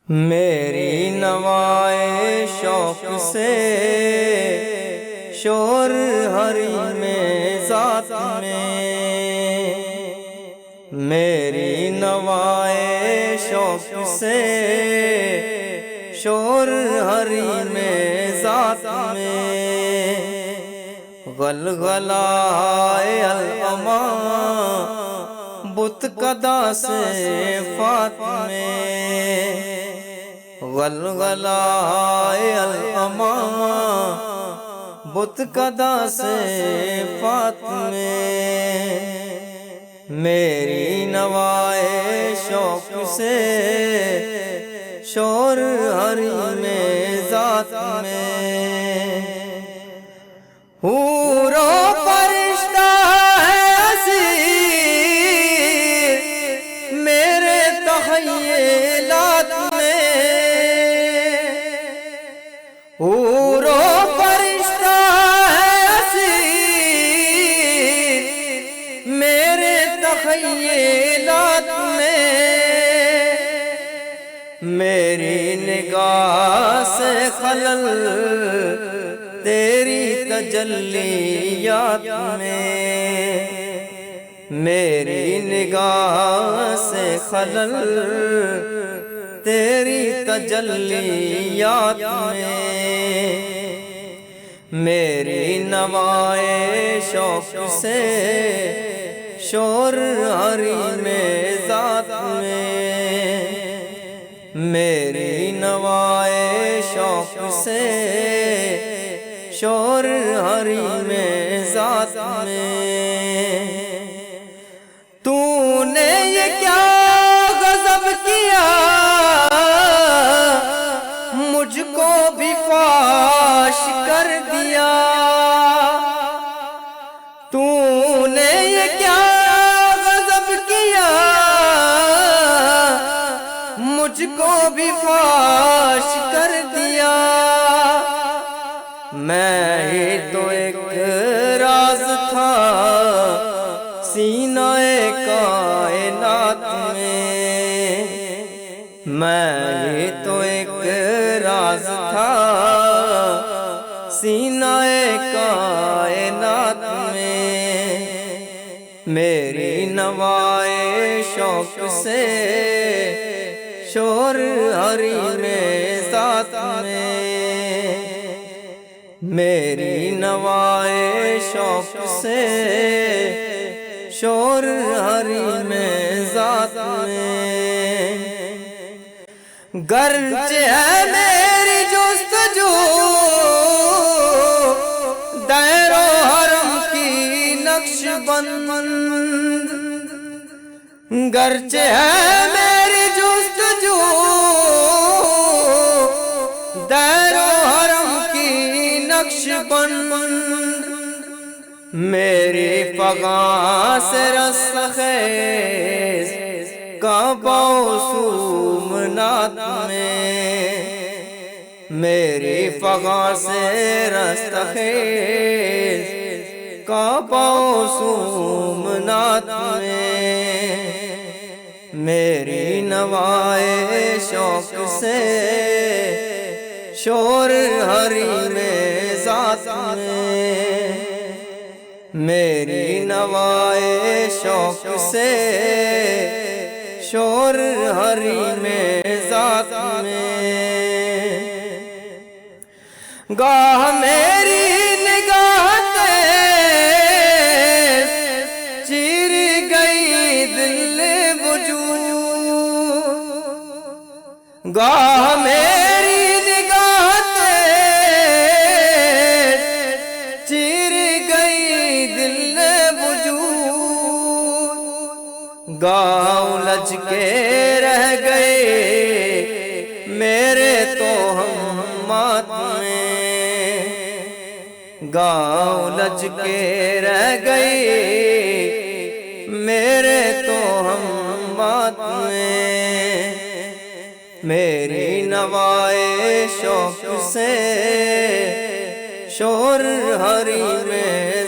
میری نوائے شوق سے شور حریم ذات میں، میری نوائے شوق سے شور حریم ذات میں، غلغلائے العما بت قدا سے فات میں، غلغلائے العما بت قدا سے فات میں، میری نوائے شوق سے شور حریم ذات میں، حور و فرشتہ ہے اسیر میرے تخیلات میں، حور و فرشتہ ہے اسیر میرے تخیلات میں، میری نگاہ سے خلل تیری تجلیات میں، میری نگاہ سے خلل تیری تجلیات میں، میری نوائے شوق سے شور حریم ذات میں، میری نوائے شوق سے شور حریم ذات میں، تو نے یہ کیا غضب کیا مجھ کو بھی فاش کر دیا، تو نے یہ کیا غضب کیا مجھ کو بھی فاش کر دیا، میں ہی تو ایک راز تھا سینہ کائنات میں، میں ہی تو ایک راز تھا سینہ کائنات میں، میری نوائے شوق سے شور حریم ذات میں، میری نوائے شوق سے شور حریم ذات میں، گرچہ ہے میری جستجو دائر و حرم کی نقش بند، گرچہ ہے میری جستجو دائر و حرم کی نقش بند، میری فغاں سے رستخیز کعبہ و سومنات میں، میری فغاں سے رستخیز کعبہ و سومنات میں، میری نوائے شوق سے شور حریم ذات میں، میری نوائے شوق سے شور حریم ذات میں، گاہ میری نگاہ تیز چیر گئی دل وجود، گاہ میری نگاہ تیز چیر گئی دل وجود، گاہ الجھ کے رہ گئے میرے توہمات میں، گاہ الجھ کے رہ گئے میرے توہمات میں، میری نوائے شوق سے شور حریم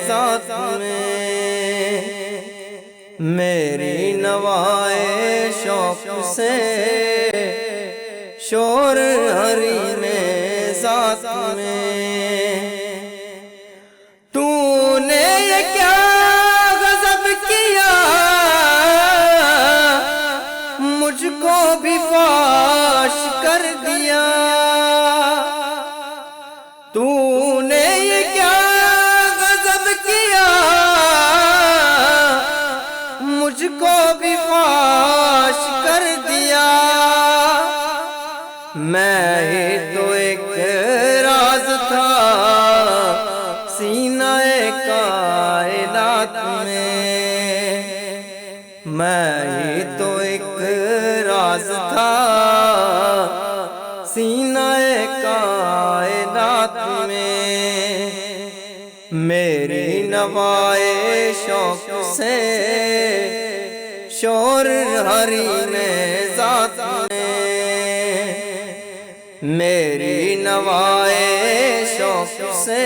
ذات میں، میری نوائے شوق سے شور ہری میں ذات میں، تو نے یہ کیا غضب کیا مجھ کو بھی فاش کر دیا، تو نے یہ کیا غضب کیا مجھ کو بھی فاش کر دیا، میں ہی تو ایک راز تھا سینہ کائنات میں، میں ہی تو ایک راز تھا سینہ کائنات میں، میری نوائے شوق سے شور ہری میں ذات میں، میری نوائے شوق سے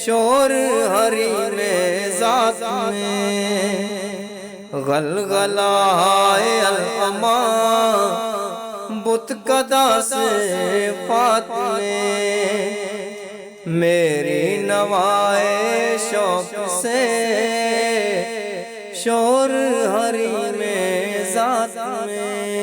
شور ہری میں ذات میں، غلغلائے القمہ بت کدا سے فات میں، میری نوائے شوق سے شور ہری میں ذات میں۔